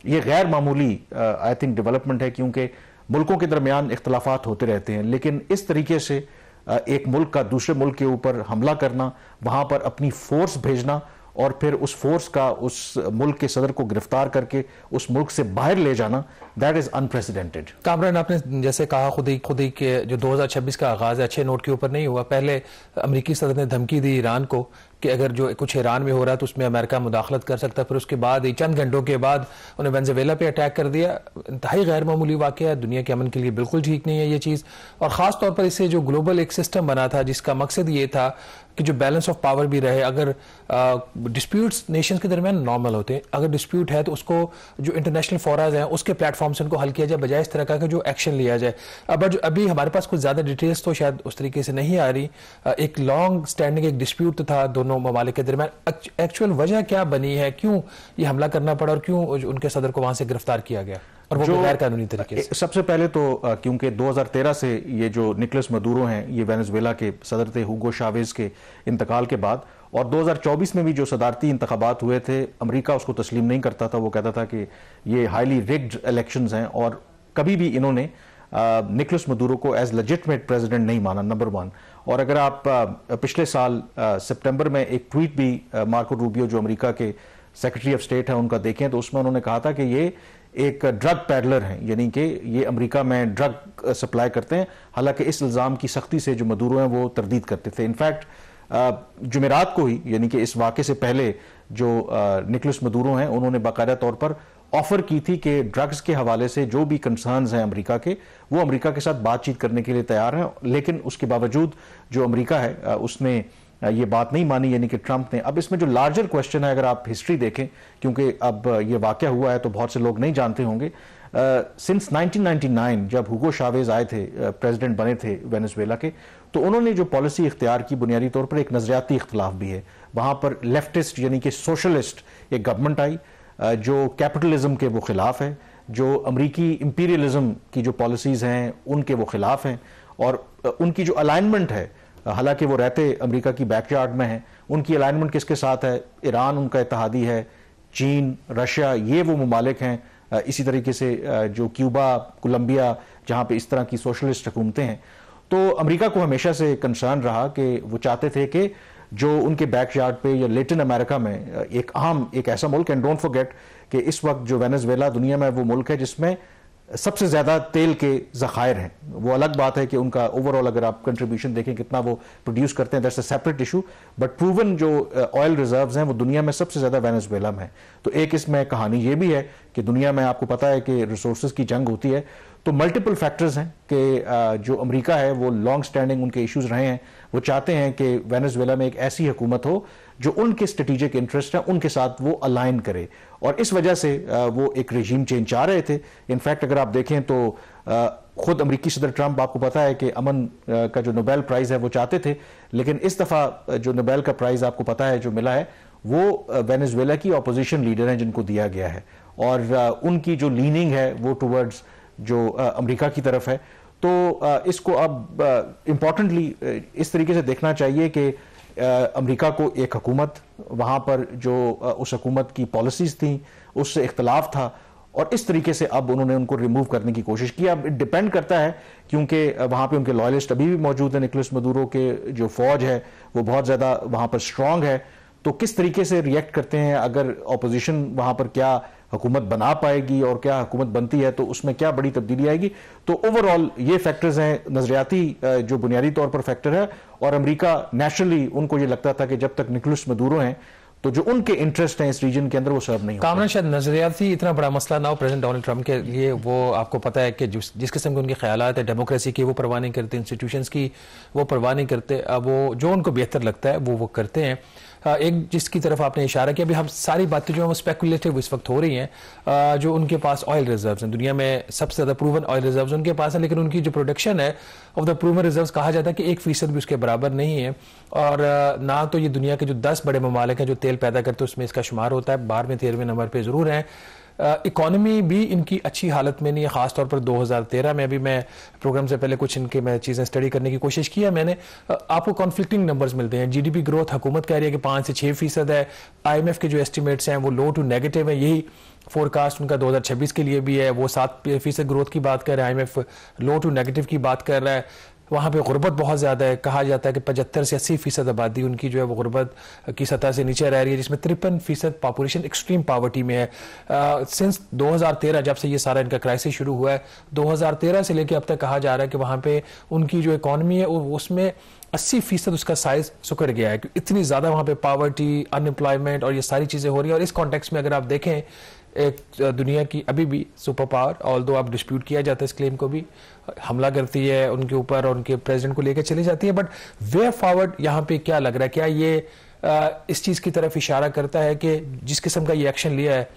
ये गैर मामूली आई थिंक डेवलपमेंट है, क्योंकि मुल्कों के दरमियान इख्तलाफात होते रहते हैं, लेकिन इस तरीके से एक मुल्क का दूसरे मुल्क के ऊपर हमला करना, वहां पर अपनी फोर्स भेजना और फिर उस फोर्स का उस मुल्क के सदर को गिरफ्तार करके उस मुल्क से बाहर ले जाना, दैट इज अनप्रेसिडेंटेड। कामरान, आपने जैसे कहा खुद ही के जो 2026 का आगाज है अच्छे नोट के ऊपर नहीं हुआ। पहले अमेरिकी सदर ने धमकी दी ईरान को कि अगर जो कुछ ईरान में हो रहा है तो उसमें अमेरिका मुदाखलत कर सकता है। फिर उसके बाद ही चंद घंटों के बाद उन्हें वेनेजुएला पे अटैक कर दिया। इंतहाई गैर मामूली वाक़या है, दुनिया के अमन के लिए बिल्कुल ठीक नहीं है ये चीज़। और ख़ास तौर पर इससे जो ग्लोबल एक सिस्टम बना था जिसका मकसद ये था कि जो बैलेंस ऑफ पावर भी रहे। अगर डिस्प्यूट्स नेशंस के दरमियान नॉर्मल होते हैं, अगर डिस्प्यूट है तो उसको जो इंटरनेशनल फोराज हैं उसके प्लेटफॉर्म से उनको हल किया जाए, बजाय इस तरह का जो एक्शन लिया जाए। अब अभी हमारे पास कुछ ज़्यादा डिटेल्स तो शायद उस तरीके से नहीं आ रही। एक लॉन्ग स्टैंडिंग एक डिस्प्यूट था दोनों ममालिक के दरमियान। एक्चुअल वजह क्या बनी है, क्यों ये हमला करना पड़ा और क्यों उनके सदर को वहां से गिरफ्तार किया गया, और वो गैर कानूनी तरीके से? सबसे पहले तो क्योंकि 2013 से ये जो निकोलस मदुरो हैं ये वेनेजुएला के सदर थे हुगो शावेज के इंतकाल के बाद, और 2024 में भी जो सदारती इंतखाबात हुए थे अमेरिका उसको तस्लीम नहीं करता था। वो कहता था कि ये हाईली रिग्ड इलेक्शंस हैं, और कभी भी इन्होंने निकोलस मदुरो को एज लेजिटिमेट प्रेसिडेंट नहीं माना, नंबर वन। और अगर आप पिछले साल सितंबर में एक ट्वीट भी मार्को रूबियो जो अमेरिका के सेक्रेटरी ऑफ स्टेट हैं उनका देखें तो उसमें उन्होंने कहा था कि ये एक ड्रग पैडलर हैं, यानी कि ये अमेरिका में ड्रग सप्लाई करते हैं। हालांकि इस इल्ज़ाम की सख्ती से जो मदुरो हैं वो तरदीद करते थे। इनफैक्ट जुमेरात को ही, यानी कि इस वाक़े से पहले जो निकोलस मदुरो हैं उन्होंने बाकायदा तौर पर ऑफर की थी कि ड्रग्स के हवाले से जो भी कंसर्न्स हैं अमेरिका के, वो अमेरिका के साथ बातचीत करने के लिए तैयार हैं। लेकिन उसके बावजूद जो अमेरिका है उसने ये बात नहीं मानी, यानी कि ट्रंप ने। अब इसमें जो लार्जर क्वेश्चन है, अगर आप हिस्ट्री देखें, क्योंकि अब ये वाक़या हुआ है तो बहुत से लोग नहीं जानते होंगे, सिंस 1999 जब हुगो शावेज आए थे, प्रेसिडेंट बने थे वेनेजुएला के, तो उन्होंने जो पॉलिसी इख्तियार की बुनियादी तौर पर एक नजरियाती इख्तलाफ भी है। वहां पर लेफ्टिस्ट यानी कि सोशलिस्ट एक गवर्नमेंट आई जो कैपिटलिज्म के वो खिलाफ है, जो अमरीकी इंपीरियलिज्म की जो पॉलिसीज हैं उनके वो खिलाफ हैं, और उनकी जो अलाइनमेंट है, हालांकि वो रहते अमेरिका की बैकयार्ड में है, उनकी अलाइनमेंट किसके साथ है? ईरान उनका इत्तेहादी है, चीन, रशिया, ये वो ममालिक हैं। इसी तरीके से जो क्यूबा, कोलंबिया, जहाँ पे इस तरह की सोशलिस्ट हुकूमतें हैं। तो अमेरिका को हमेशा से कंसर्न रहा कि वो चाहते थे कि जो उनके बैकयार्ड पे या लेटिन अमेरिका में एक अहम एक ऐसा मुल्क, एंड डोंट फॉरगेट कि इस वक्त जो वेनेजुएला दुनिया में वो मुल्क है जिसमें सबसे ज्यादा तेल के ज़खायर हैं। वो अलग बात है कि उनका ओवरऑल अगर आप कंट्रीब्यूशन देखें कितना वो प्रोड्यूस करते हैं, that's a separate issue, but proven जो ऑयल रिजर्व्स हैं वो दुनिया में सबसे ज्यादा वेनेजुएला में है। तो एक इसमें कहानी ये भी है कि दुनिया में आपको पता है कि रिसोर्सेज की जंग होती है, तो मल्टीपल फैक्टर्स हैं कि जो अमेरिका है वो लॉन्ग स्टैंडिंग उनके इश्यूज रहे हैं, वो चाहते हैं कि वेनेजुएला में एक ऐसी हुकूमत हो जो उनके स्ट्रेटेजिक इंटरेस्ट हैं उनके साथ वो अलाइन करे, और इस वजह से वो एक रेजीम चेंज चाह रहे थे। इनफैक्ट अगर आप देखें तो खुद अमेरिकी सदर ट्रंप, आपको पता है कि अमन का जो नोबेल प्राइज है वो चाहते थे, लेकिन इस दफा जो नोबेल का प्राइज आपको पता है जो मिला है वो वेनेजुएला की ऑपोजिशन लीडर हैं जिनको दिया गया है, और उनकी जो लीनिंग है वो टुवर्ड्स जो अमेरिका की तरफ है। तो इसको अब इम्पॉर्टेंटली इस तरीके से देखना चाहिए कि अमेरिका को एक हुकूमत, वहाँ पर जो उस हुकूमत की पॉलिसीज थी उससे इख्तलाफ था, और इस तरीके से अब उन्होंने उनको रिमूव करने की कोशिश की। अब डिपेंड करता है क्योंकि वहाँ पे उनके लॉयलिस्ट अभी भी मौजूद है, निकोलस मदुरो के जो फौज है वो बहुत ज़्यादा वहाँ पर स्ट्रांग है, तो किस तरीके से रिएक्ट करते हैं, अगर ऑपोजिशन वहाँ पर क्या हुकूमत बना पाएगी और क्या हुकूमत बनती है तो उसमें क्या बड़ी तब्दीली आएगी। तो ओवरऑल ये फैक्टर्स हैं, नजरियाती जो बुनियादी तौर पर फैक्टर है, और अमेरिका नेचुरली उनको ये लगता था कि जब तक निकोलस मदुरो हैं तो जो उनके इंटरेस्ट हैं इस रीजन के अंदर वो सर्व नहीं होते। कामरान, शायद नजरियाती इतना बड़ा मसला ना हो प्रेसिडेंट डोनाल्ड ट्रंप के लिए। वो आपको पता है कि जिस किस्म के उनके ख्यालात है डेमोक्रेसी की वो परवाह नहीं करते, इंस्टीट्यूशंस की वो परवाह नहीं करते। अब वो जो उनको बेहतर लगता है वो करते हैं। एक जिसकी तरफ आपने इशारा किया, अभी हम सारी बातें जो है वो स्पेकुलेटिव इस वक्त हो रही हैं। जो उनके पास ऑयल रिजर्व्स हैं, दुनिया में सबसे ज़्यादा प्रूवन ऑयल रिजर्व्स उनके पास है, लेकिन उनकी जो प्रोडक्शन है ऑफ द प्रूवन रिजर्व्स कहा जाता है कि 1% भी उसके बराबर नहीं है। और ना तो ये दुनिया के जो 10 बड़े ममालिक हैं जो तेल पैदा करते हैं उसमें इसका शुमार होता है, 12वें 13वें नंबर पर ज़रूर है। इकॉनमी भी इनकी अच्छी हालत में नहीं है, खासतौर पर 2013 में। अभी मैं प्रोग्राम से पहले कुछ इनके मैं चीज़ें स्टडी करने की कोशिश की है मैंने, आपको कॉन्फ्लिक्टिंग नंबर्स मिलते हैं। जीडीपी ग्रोथ हुकूमत कह रही है कि 5 से 6% है, IMF के जो एस्टिमेट्स हैं वो लो टू नेगेटिव है, यही फोरकास्ट उनका 2026 के लिए भी है, वो 7% ग्रोथ की बात कर रहे हैं, IMF लो टू नेगेटिव की बात कर रहा है। वहाँ पे गुर्बत बहुत ज़्यादा है, कहा जाता है कि 75 से 80% आबादी उनकी जो है वो गुर्बत की सतह से नीचे रह रही है, जिसमें 53% पॉपुलेशन एक्सट्रीम पॉवर्टी में है। सिंस 2013 जब से ये सारा इनका क्राइसिस शुरू हुआ है, 2013 से लेकर अब तक कहा जा रहा है कि वहाँ पे उनकी जो इकॉनमी है उसमें 80% उसका साइज सुकड़ गया है। इतनी ज़्यादा वहाँ पे पॉवर्टी, अनएम्प्लॉयमेंट और ये सारी चीज़ें हो रही है। और इस कॉन्टेक्स्ट में अगर आप देखें, एक दुनिया की अभी भी सुपर पावर, ऑल्दो आप डिस्प्यूट किया जाता है इस क्लेम को भी, हमला करती है उनके ऊपर और उनके प्रेसिडेंट को लेकर चली जाती है, बट वे फॉरवर्ड यहाँ पे क्या लग रहा है? क्या ये इस चीज़ की तरफ इशारा करता है कि जिस किस्म का ये एक्शन लिया है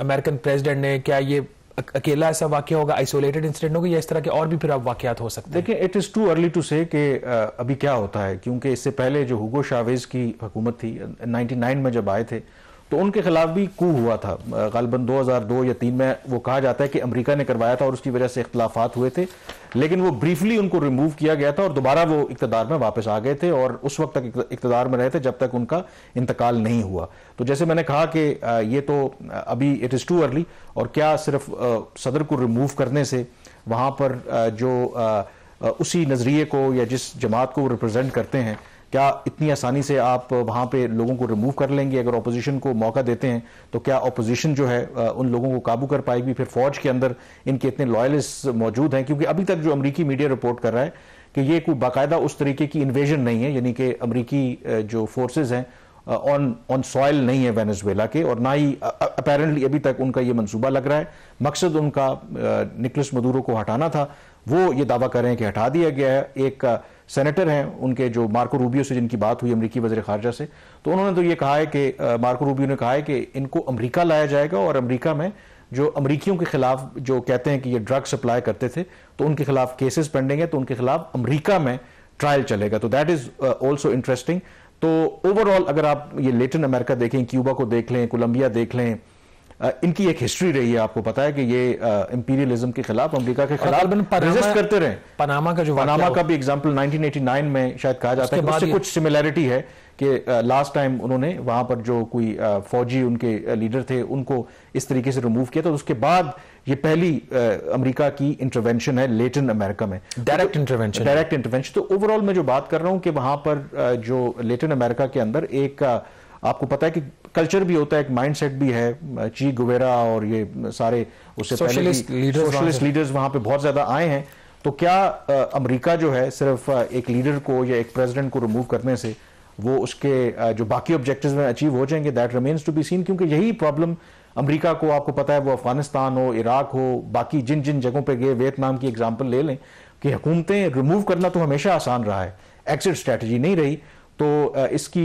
अमेरिकन प्रेसिडेंट ने, क्या ये अकेला ऐसा वाकया होगा, आइसोलेटेड इंसिडेंट होगा, या इस तरह के और भी फिर अब वाकयात हो सकते हैं? देखिए, it is too early to say कि अभी क्या होता है, क्योंकि इससे पहले जो हुगो शावेज की हुकूमत थी 99 में जब आए थे, तो उनके खिलाफ भी कू हुआ था गालिबन 2002 या 3 में। वो कहा जाता है कि अमेरिका ने करवाया था और उसकी वजह से इख्तलाफात हुए थे, लेकिन वो ब्रीफली उनको रिमूव किया गया था और दोबारा वो इक़्तिदार में वापस आ गए थे और उस वक्त तक इक़्तिदार में रहे थे जब तक उनका इंतकाल नहीं हुआ। तो जैसे मैंने कहा कि ये तो अभी इट इज़ टू अर्ली, और क्या सिर्फ सदर को रिमूव करने से वहाँ पर जो उसी नज़रिए को या जिस जमात को वो रिप्रेजेंट करते हैं, क्या इतनी आसानी से आप वहाँ पे लोगों को रिमूव कर लेंगे? अगर ऑपोजिशन को मौका देते हैं तो क्या ऑपोजिशन जो है उन लोगों को काबू कर पाएगी? फिर फौज के अंदर इनके इतने लॉयलिस्ट मौजूद हैं, क्योंकि अभी तक जो अमरीकी मीडिया रिपोर्ट कर रहा है कि ये कोई बाकायदा उस तरीके की इन्वेजन नहीं है, यानी कि अमरीकी जो फोर्सेज हैं ऑन सॉइल नहीं है वेनेजुएला के, और ना ही अपेरेंटली अभी तक उनका ये मंसूबा लग रहा है। मकसद उनका निकोलस मदुरो को हटाना था, वो ये दावा कर रहे हैं कि हटा दिया गया है। एक सेनेटर हैं उनके जो मार्को रूबियो से जिनकी बात हुई अमरीकी वज़ीर ख़ारजा से, तो उन्होंने तो ये कहा है कि मार्को रूबियो ने कहा है कि इनको अमरीका लाया जाएगा और अमरीका में जो अमरीकियों के खिलाफ जो कहते हैं कि ये ड्रग सप्लाई करते थे तो उनके खिलाफ केसेस पेंडिंग है, तो उनके खिलाफ अमरीका में ट्रायल चलेगा। तो दैट इज़ ऑल्सो इंटरेस्टिंग। तो ओवरऑल अगर आप ये लेटिन अमेरिका देखें, क्यूबा को देख लें, कोलंबिया देख लें, इनकी एक हिस्ट्री रही है। आपको पता है कि ये इंपीरियलिज्म के खिलाफ, अमेरिका के खिलाफ रेजिस्ट करते रहे। पनामा का भी एग्जांपल 1989 में शायद कहा जाता है कि उससे कुछ सिमिलैरिटी है कि लास्ट टाइम उन्होंने वहां पर जो कोई फौजी उनके लीडर थे उनको इस तरीके से रिमूव किया, तो उसके बाद ये पहली अमेरिका की इंटरवेंशन है लेटिन अमेरिका में, डायरेक्ट इंटरवेंशन। तो ओवरऑल मैं जो बात कर रहा हूं कि वहां पर जो लेटिन अमेरिका के अंदर एक आपको पता है कि कल्चर भी होता है, एक माइंडसेट भी है। ची गुवेरा और ये सारे उससे पहले सोशलिस्ट लीडर्स वहां पे बहुत ज्यादा आए हैं। तो क्या अमेरिका जो है सिर्फ एक लीडर को या एक प्रेसिडेंट को रिमूव करने से वो उसके जो बाकी ऑब्जेक्टिव्स में अचीव हो जाएंगे? That remains to be seen, क्योंकि यही प्रॉब्लम अमेरिका को, आपको पता है, वो अफगानिस्तान हो, इराक हो, बाकी जिन जिन जगहों पे गए, वियतनाम की एग्जांपल ले लें कि हुकूमतें रिमूव करना तो हमेशा आसान रहा है, एग्जिट स्ट्रैटेजी नहीं रही। तो इसकी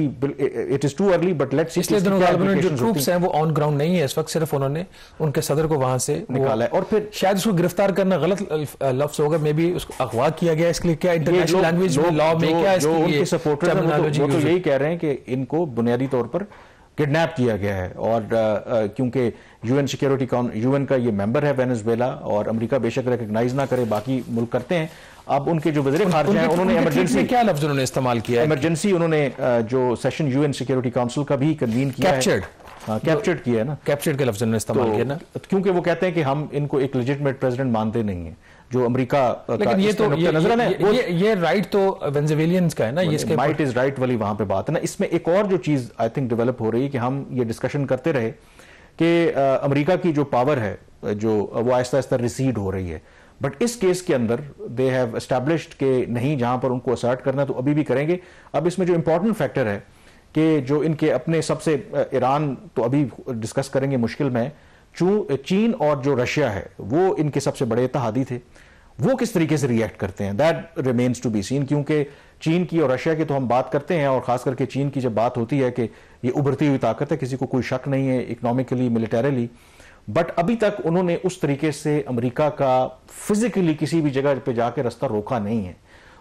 it is too early, but let's see. इसलिए जो ट्रूप्स हैं वो ऑन ग्राउंड नहीं है इस वक्त, सिर्फ उन्होंने उनके सदर को वहां से निकाला है। और फिर शायद उसको गिरफ्तार करना गलत लफ्ज होगा, मे बी उसको अगवा किया गया। इसके लिए क्या इंटरनेशनल लैंग्वेज में, लॉ में क्या जो उनके सपोर्टर्स हैं वो तो यही कह रहे हैं कि इनको बुनियादी तौर पर किडनैप किया गया है। और क्योंकि यूएन का ये मेंबर है वेनेजुएला, और अमेरिका बेशक रिकॉग्नाइज ना करे, बाकी मुल्क करते हैं। अब उनके जो वज़ीर ख़ारजा हैं उन्होंने इमरजेंसी, क्या लफ्ज उन्होंने इस्तेमाल किया है? इमरजेंसी उन्होंने जो सेशन यूएन सिक्योरिटी काउंसिल का भी कन्वीन किया है, कैप्चर्ड किया है ना, कैप्चर्ड के लफ्ज उन्होंने इस्तेमाल किया ना, क्योंकि वो कहते हैं कि हम इनको एक लेजिटिमेट प्रेसिडेंट मानते नहीं है जो अमेरिका का। लेकिन ये तो ये राइट तो वेनेजुएलियंस का है ना, ये इसके राइट इज राइट वाली वहां पे बात है ना। इसमें एक और जो चीज आई थिंक डेवलप हो रही है कि हम ये डिस्कशन करते रहे कि अमेरिका की जो पावर है जो वो आहिस्ता आहिस्ता रिसीड हो रही है, बट इस केस के अंदर दे हैव एस्टैब्लिश्ड कि नहीं, जहां पर उनको असर्ट करना तो अभी भी करेंगे। अब इसमें जो इंपॉर्टेंट फैक्टर है कि जो इनके अपने सबसे, ईरान तो अभी डिस्कस करेंगे मुश्किल में, चीन और जो रशिया है वो इनके सबसे बड़े इत्तेहादी थे, वो किस तरीके से रिएक्ट करते हैं, that remains to be seen. क्योंकि चीन की और रशिया की तो हम बात करते हैं, और खास करके चीन की जब बात होती है कि ये उभरती हुई ताकत है, किसी को कोई शक नहीं है इकोनॉमिकली, मिलिटरीली, बट अभी तक उन्होंने उस तरीके से अमेरिका का फिजिकली किसी भी जगह पे जाके रास्ता रोका नहीं है।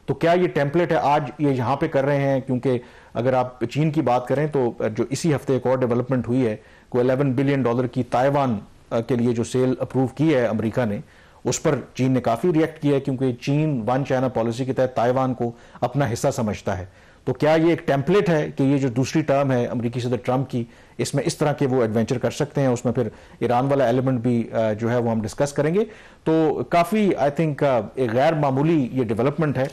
तो क्या ये टेम्पलेट है आज ये यहाँ पे कर रहे हैं? क्योंकि अगर आप चीन की बात करें तो जो इसी हफ्ते एक और डेवलपमेंट हुई है, कोई $11 बिलियन की ताइवान के लिए जो सेल अप्रूव की है अमेरिका ने, उस पर चीन ने काफी रिएक्ट किया है, क्योंकि चीन वन चाइना पॉलिसी के तहत ताइवान को अपना हिस्सा समझता है। तो क्या ये एक टेम्पलेट है कि ये जो दूसरी टर्म है अमेरिकी सदर ट्रंप की, इसमें इस तरह के वो एडवेंचर कर सकते हैं? उसमें फिर ईरान वाला एलिमेंट भी जो है वो हम डिस्कस करेंगे। तो काफ़ी आई थिंक एक गैर मामूली ये डेवलपमेंट है।